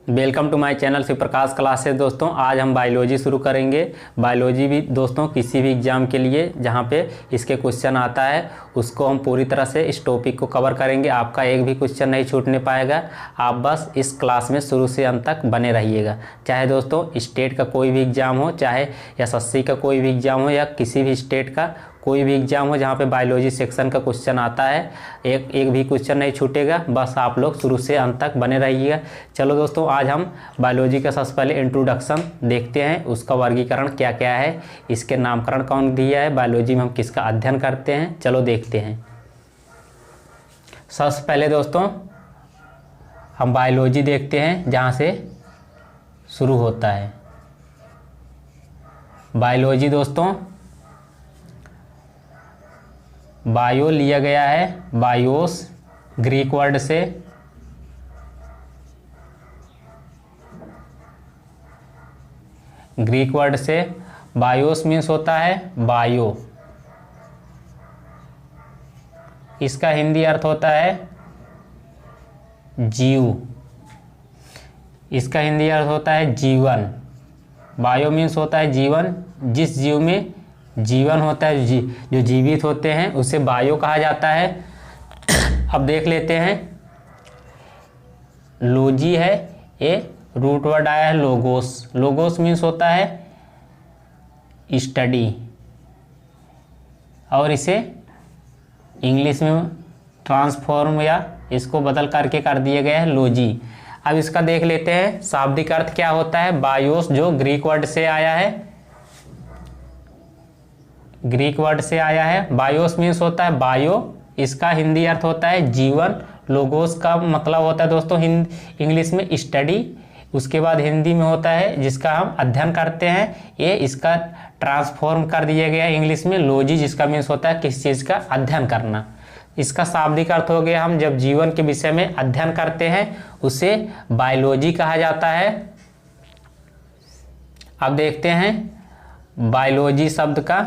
Welcome to my channel Shiv Prakash classes. दोस्तों आज हम बायोलॉजी शुरू करेंगे। बायोलॉजी भी दोस्तों किसी भी एग्जाम के लिए जहां पे इसके क्वेश्चन आता है उसको हम पूरी तरह से इस टॉपिक को कवर करेंगे। आपका एक भी क्वेश्चन नहीं छूटने पाएगा। आप बस इस क्लास में शुरू से अंत तक बने रहिएगा। चाहे दोस्तों स्टेट का कोई भी एग्ज़ाम हो, चाहे एसएससी का कोई भी एग्ज़ाम हो, या किसी भी स्टेट का कोई भी एग्ज़ाम हो जहाँ पे बायोलॉजी सेक्शन का क्वेश्चन आता है, एक भी क्वेश्चन नहीं छूटेगा। बस आप लोग शुरू से अंत तक बने रहिएगा। चलो दोस्तों आज हम बायोलॉजी का सबसे पहले इंट्रोडक्शन देखते हैं। उसका वर्गीकरण क्या क्या है, इसके नामकरण कौन दिया है, बायोलॉजी में हम किसका अध्ययन करते हैं, चलो देखते हैं। सबसे पहले दोस्तों हम बायोलॉजी देखते हैं जहाँ से शुरू होता है। बायोलॉजी दोस्तों बायो लिया गया है बायोस ग्रीक वर्ड से। ग्रीक वर्ड से बायोस मीन्स होता है बायो। इसका हिंदी अर्थ होता है जीव। इसका हिंदी अर्थ होता है जीवन। बायो मीन्स होता है जीवन। जिस जीव में जीवन होता है, जो जीवित होते हैं उसे बायो कहा जाता है। अब देख लेते हैं। लोजी है, ये रूट वर्ड आया है लोगोस। लोगोस मीन्स होता है स्टडी, और इसे इंग्लिश में ट्रांसफॉर्म या इसको बदल करके कर दिया गया है लोजी। अब इसका देख लेते हैं शाब्दिक अर्थ क्या होता है। बायोस जो ग्रीक वर्ड से आया है, ग्रीक वर्ड से आया है। बायोस मीन्स होता है बायो, इसका हिंदी अर्थ होता है जीवन। लोगोस का मतलब होता है दोस्तों इंग्लिश में स्टडी। उसके बाद हिंदी में होता है जिसका हम अध्ययन करते हैं। ये इसका ट्रांसफॉर्म कर दिया गया है इंग्लिश में लोजी, जिसका मीन्स होता है किसी चीज़ का अध्ययन करना। इसका शाब्दिक अर्थ हो गया हम जब जीवन के विषय में अध्ययन करते हैं उसे बायोलॉजी कहा जाता है। अब देखते हैं बायोलॉजी शब्द का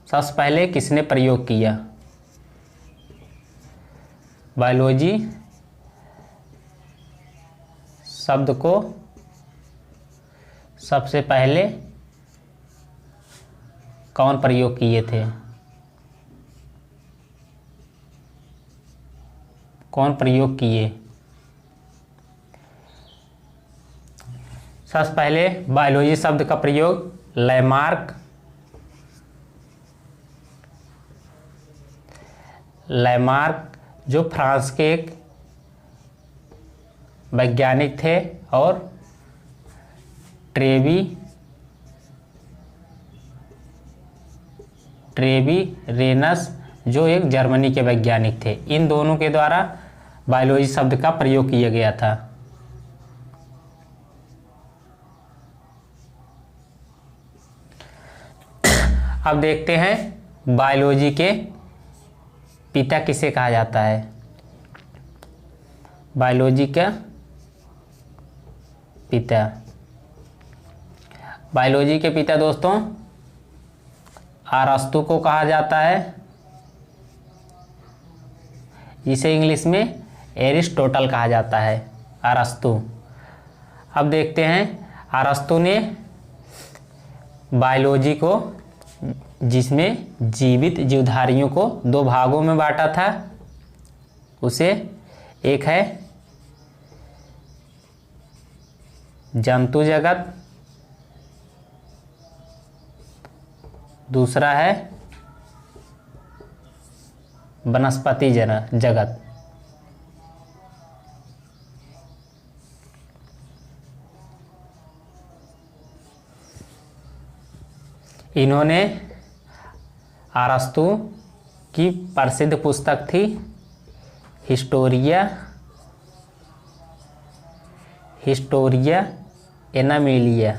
सबसे पहले किसने प्रयोग किया। बायोलॉजी शब्द को सबसे पहले कौन प्रयोग किए थे, कौन प्रयोग किए। सबसे पहले बायोलॉजी शब्द का प्रयोग लैमार्क जो फ्रांस के एक वैज्ञानिक थे, और ट्रेवी रेनस जो एक जर्मनी के वैज्ञानिक थे। इन दोनों के द्वारा बायोलॉजी शब्द का प्रयोग किया गया था। अब देखते हैं बायोलॉजी के पिता किसे कहा जाता है। बायोलॉजी का पिता, बायोलॉजी के पिता दोस्तों अरस्तु को कहा जाता है, जिसे इंग्लिश में एरिस्टोटल कहा जाता है। अरस्तु। अब देखते हैं अरस्तु ने बायोलॉजी को, जिसमें जीवित जीवधारियों को दो भागों में बांटा था, उसे एक है जंतु जगत, दूसरा है वनस्पति जगत। इन्होंने अरस्तु की प्रसिद्ध पुस्तक थी हिस्टोरिया एनामिलियम।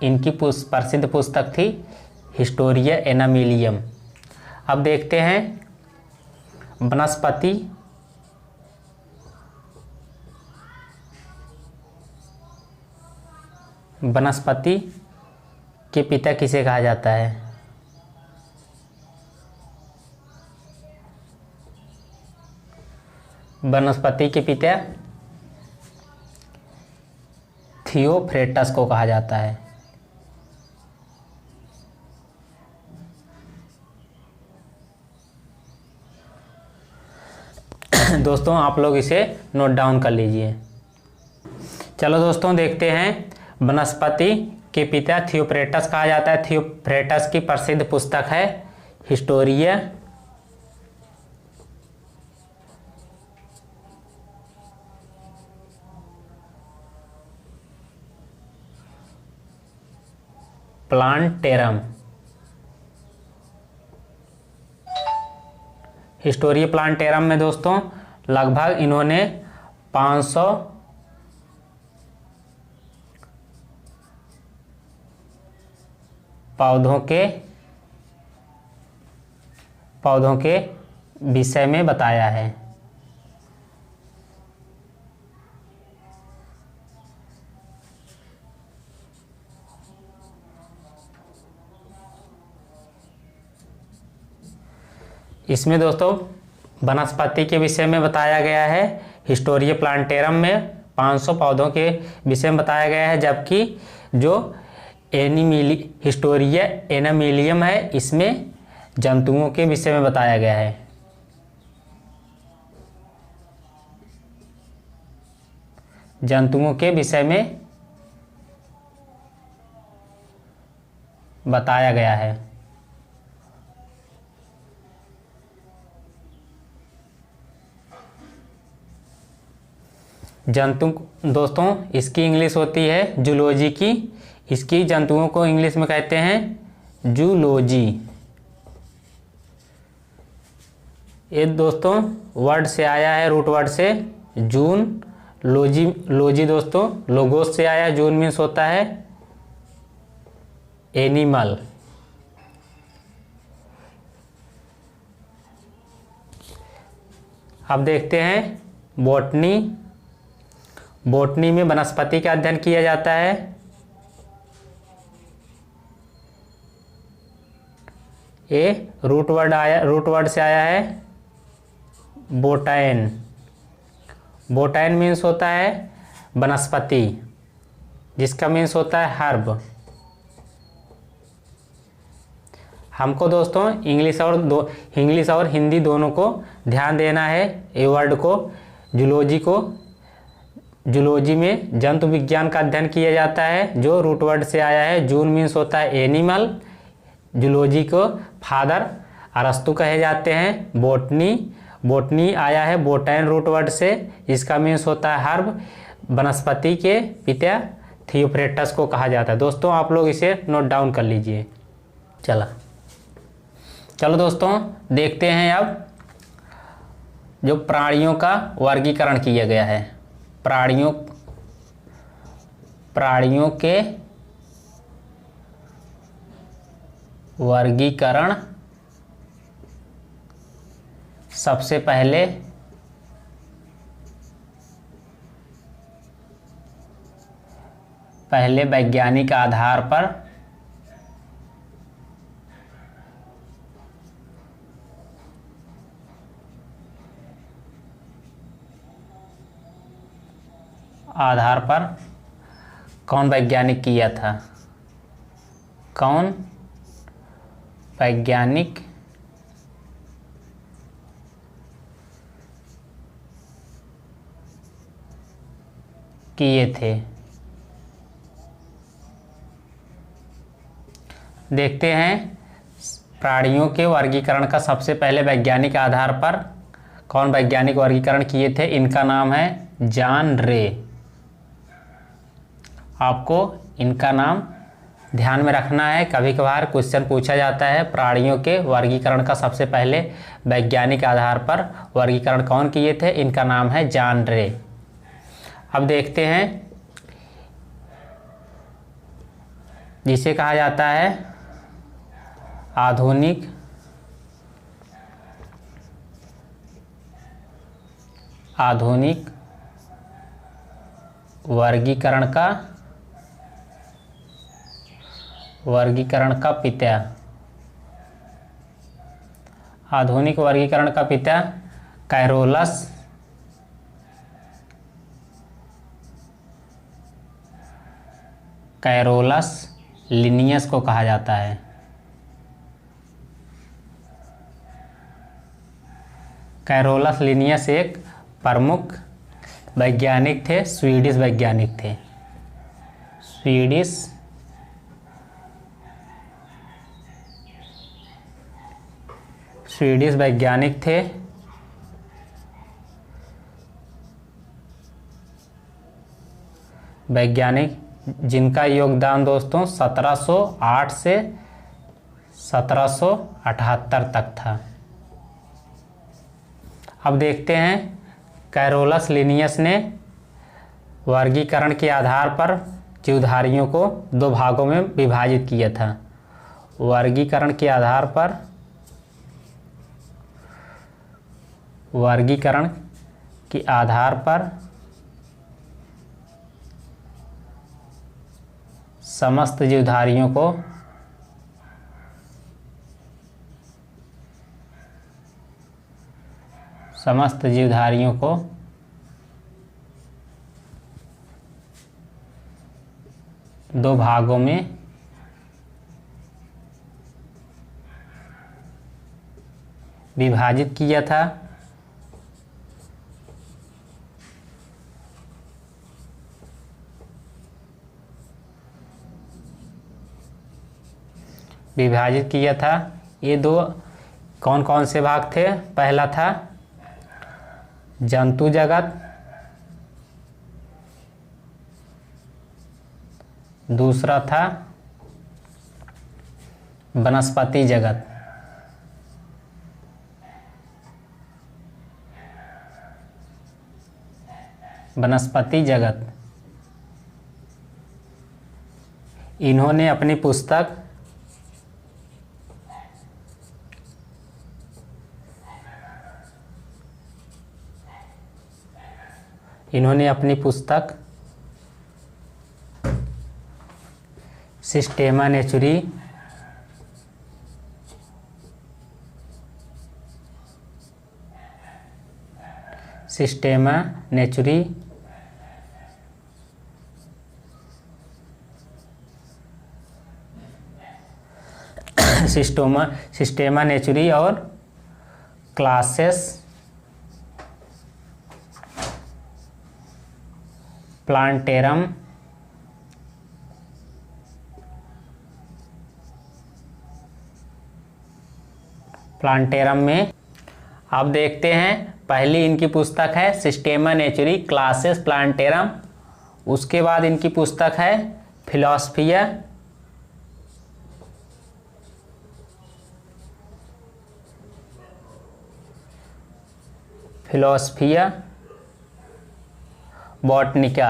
इनकी प्रसिद्ध पुस्तक थी हिस्टोरिया एनामिलियम। अब देखते हैं वनस्पति वनस्पति के पिता किसे कहा जाता है? वनस्पति के पिता थियोफ्रेटस को कहा जाता है। दोस्तों आप लोग इसे नोट डाउन कर लीजिए। चलो दोस्तों देखते हैं, वनस्पति के पिता थियोफ्रेटस कहा जाता है। थियोफ्रेटस की प्रसिद्ध पुस्तक है हिस्टोरिया प्लांटेरम। हिस्टोरिया प्लांटेरम में दोस्तों लगभग इन्होंने 500 पौधों के विषय में बताया है। इसमें दोस्तों वनस्पति के विषय में बताया गया है। हिस्टोरिया प्लांटेरम में 500 पौधों के विषय में बताया गया है, जबकि जो हिस्टोरिया एनामिलियम है इसमें जंतुओं के विषय में बताया गया है। जंतुओं के विषय में बताया गया है। जंतु दोस्तों इसकी इंग्लिश होती है जूलॉजी की। इसकी जंतुओं को इंग्लिश में कहते हैं जूलॉजी। ये दोस्तों वर्ड से आया है, रूट वर्ड से जून लोजी दोस्तों लोगोस से आया। जून मीन्स होता है एनिमल। अब देखते हैं बॉटनी में वनस्पति का अध्ययन किया जाता है। ये रूट वर्ड से आया है बोटाइन। बोटाइन मीन्स होता है वनस्पति, जिसका मीन्स होता है हर्ब। हमको दोस्तों इंग्लिश और हिंदी दोनों को ध्यान देना है। ये वर्ड को जूलॉजी में जंतु विज्ञान का अध्ययन किया जाता है, जो रूट वर्ड से आया है। जून मीन्स होता है एनिमल। जूलॉजी को फादर अरस्तु कहे जाते हैं। बोटनी आया है बोटाइन रूट वर्ड से, इसका मीन्स होता है हर्ब। वनस्पति के पिता थियोफ्रेटस को कहा जाता है। दोस्तों आप लोग इसे नोट डाउन कर लीजिए। चलो दोस्तों देखते हैं अब जो प्राणियों का वर्गीकरण किया गया है। प्राणियों के वर्गीकरण सबसे पहले वैज्ञानिक आधार पर कौन वैज्ञानिक किया था? कौन वैज्ञानिक किए थे? देखते हैं प्राणियों के वर्गीकरण का सबसे पहले वैज्ञानिक आधार पर कौन वैज्ञानिक वर्गीकरण किए थे। इनका नाम है जॉन रे। आपको इनका नाम ध्यान में रखना है, कभी कभार क्वेश्चन पूछा जाता है। प्राणियों के वर्गीकरण का सबसे पहले वैज्ञानिक आधार पर वर्गीकरण कौन किए थे? इनका नाम है जॉन रे। अब देखते हैं जिसे कहा जाता है आधुनिक वर्गीकरण का पिता, आधुनिक वर्गीकरण का पिता कैरोलस लिनियस को कहा जाता है। कैरोलस लिनियस एक प्रमुख वैज्ञानिक थे, स्वीडिश वैज्ञानिक थे। स्वीडिश वैज्ञानिक थे। वैज्ञानिक जिनका योगदान दोस्तों 1708 से 1778 तक था। अब देखते हैं कैरोलस लिनियस ने वर्गीकरण के आधार पर जीवधारियों को दो भागों में विभाजित किया था। वर्गीकरण के आधार पर समस्त जीवधारियों को दो भागों में विभाजित किया था। ये दो कौन कौन से भाग थे? पहला था जंतु जगत, दूसरा था वनस्पति जगत। इन्होंने अपनी पुस्तक सिस्टेमा नेचुरी और क्लासेस प्लांटेरम में। आप देखते हैं पहली इनकी पुस्तक है सिस्टेमा नेचुरी क्लासेस प्लांटेरम, उसके बाद इनकी पुस्तक है फिलोसफिया बॉटनिका।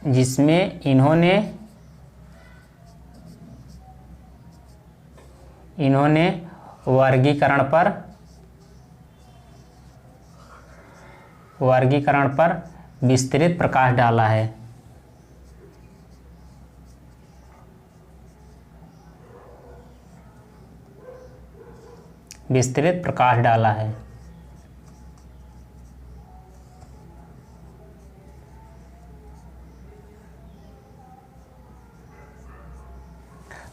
जिसमें इन्होंने वर्गीकरण पर विस्तृत प्रकाश डाला है।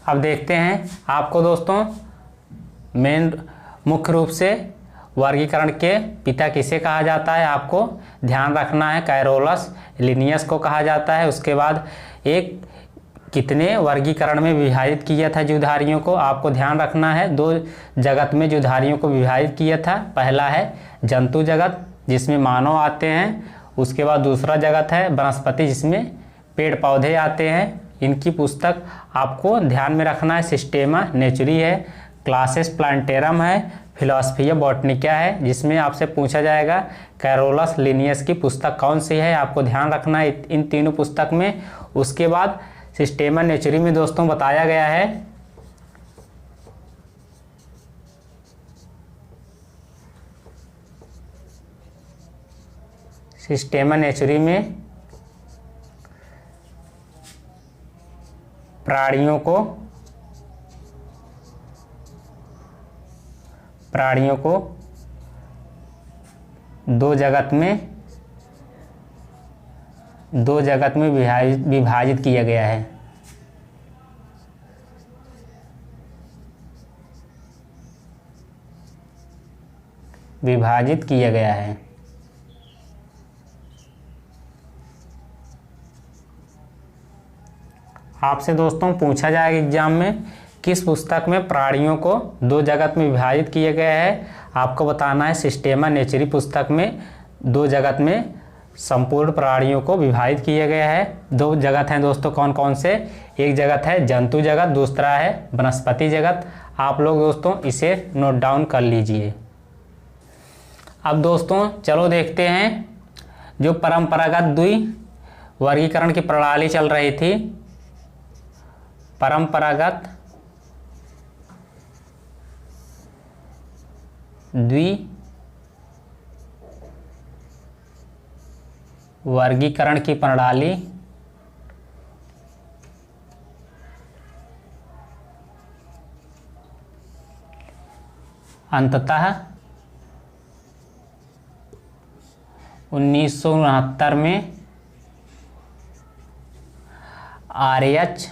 अब देखते हैं आपको दोस्तों मुख्य रूप से वर्गीकरण के पिता किसे कहा जाता है, आपको ध्यान रखना है। कैरोलस लिनियस को कहा जाता है। उसके बाद एक कितने वर्गीकरण में विभाजित किया था जीवधारियों को, आपको ध्यान रखना है। दो जगत में जीवधारियों को विभाजित किया था। पहला है जंतु जगत जिसमें मानव आते हैं, उसके बाद दूसरा जगत है वनस्पति जिसमें पेड़ पौधे आते हैं। इनकी पुस्तक आपको ध्यान में रखना है, सिस्टेमा नेचुरी है, क्लासेस प्लांटेरम है, फिलोसफिया बॉटनिका है, जिसमें आपसे पूछा जाएगा कैरोलस लिनियस की पुस्तक कौन सी है, आपको ध्यान रखना है इन तीनों पुस्तक में। उसके बाद सिस्टेमा नेचुरी में दोस्तों बताया गया है सिस्टेमा नेचुरी में प्राणियों को दो जगत में विभाजित किया गया है। विभाजित किया गया है। आपसे दोस्तों पूछा जाएगा एग्जाम में, किस पुस्तक में प्राणियों को दो जगत में विभाजित किया गया है। आपको बताना है सिस्टेमा नेचुरी पुस्तक में दो जगत में संपूर्ण प्राणियों को विभाजित किया गया है। दो जगत हैं दोस्तों, कौन कौन से? एक जगत है जंतु जगत, दूसरा है वनस्पति जगत। आप लोग दोस्तों इसे नोट डाउन कर लीजिए। अब दोस्तों चलो देखते हैं, जो परंपरागत द्विवर्गीकरण की प्रणाली चल रही थी, परंपरागत द्विवर्गीकरण की प्रणाली अंततः 1969 में आरएच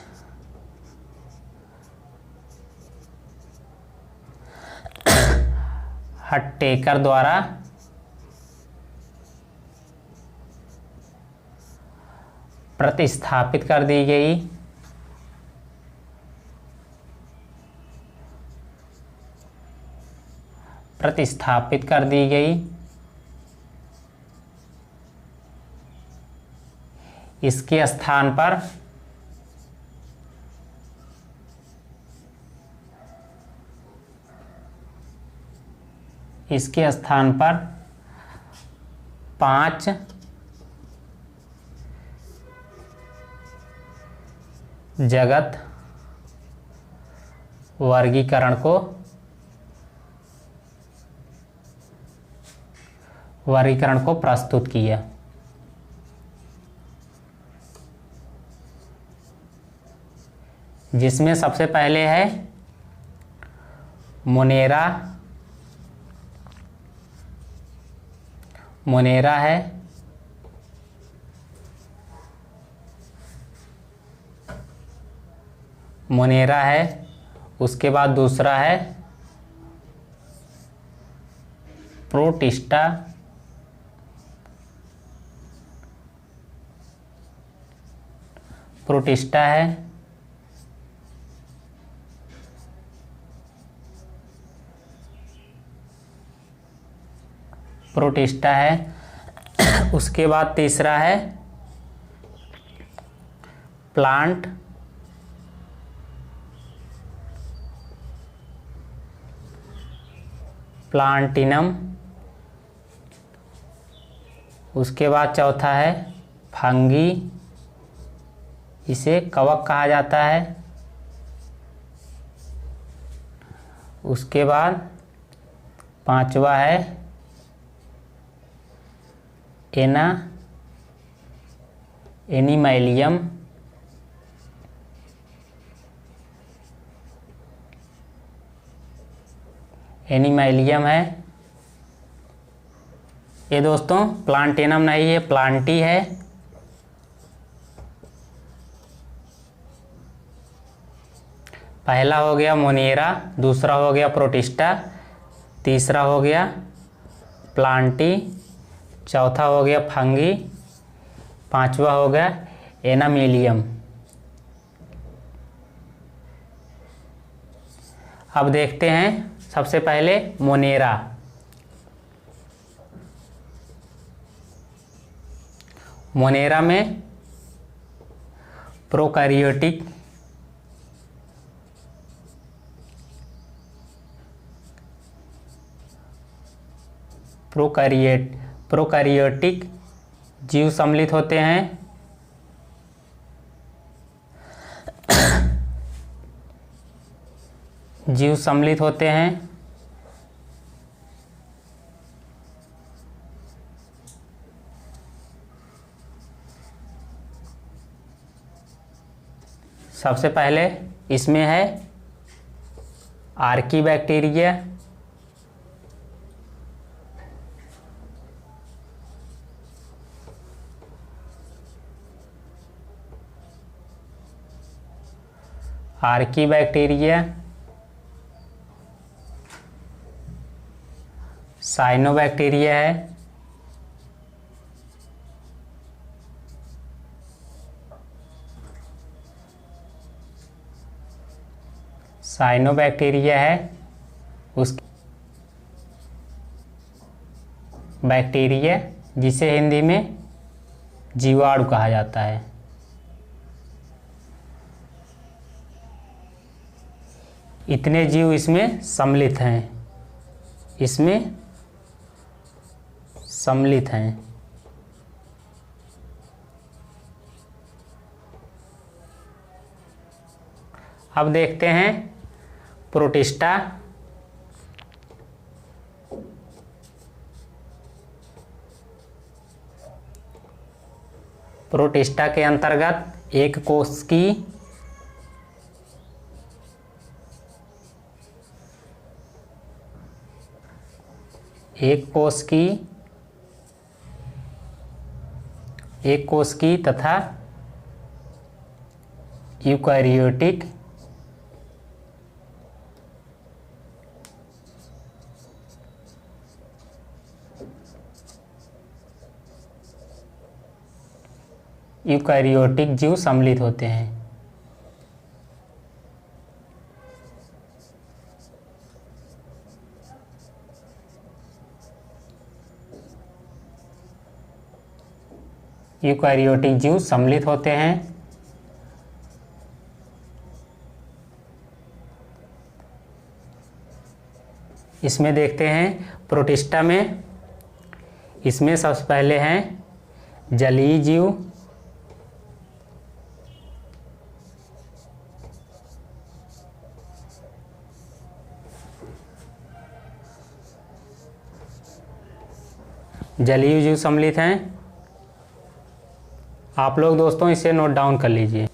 हट्टेकर द्वारा प्रतिस्थापित कर दी गई। प्रतिस्थापित कर दी गई। इसके स्थान पर इसके स्थान पर 5 जगत वर्गीकरण को प्रस्तुत किया। जिसमें सबसे पहले है मोनेरा है, मोनेरा है। उसके बाद दूसरा है प्रोटिस्टा, है। प्रोटिस्टा है। उसके बाद तीसरा है प्लांटिनम। उसके बाद चौथा है फंगी, इसे कवक कहा जाता है। उसके बाद पांचवा है एनिमैलियम। एनिमैलियम है। ये दोस्तों प्लांटेनम नहीं है, प्लांटी है। पहला हो गया मोनेरा, दूसरा हो गया प्रोटिस्टा, तीसरा हो गया प्लांटी, चौथा हो गया फंगी, पांचवा हो गया एनामेलियम। अब देखते हैं सबसे पहले मोनेरा। मोनेरा में प्रोकैरियोटिक जीव सम्मिलित होते हैं। जीव सम्मिलित होते हैं। सबसे पहले इसमें है Archie bacteria, Archie bacteria, cyanobacteria है, साइनोबैक्टीरिया है, उस बैक्टीरिया जिसे हिंदी में जीवाणु कहा जाता है। इतने जीव इसमें सम्मिलित हैं, इसमें सम्मिलित हैं। अब देखते हैं प्रोटिस्टा। प्रोटिस्टा के अंतर्गत एक कोश की एक कोश की तथा यूकैरियोटिक जीव सम्मिलित होते हैं। यूकैरियोटिक जीव सम्मिलित होते हैं। इसमें देखते हैं प्रोटिस्टा में, इसमें सबसे पहले हैं जलीय जीव, जलीय जीव सम्मिलित हैं। आप लोग दोस्तों इसे नोट डाउन कर लीजिए।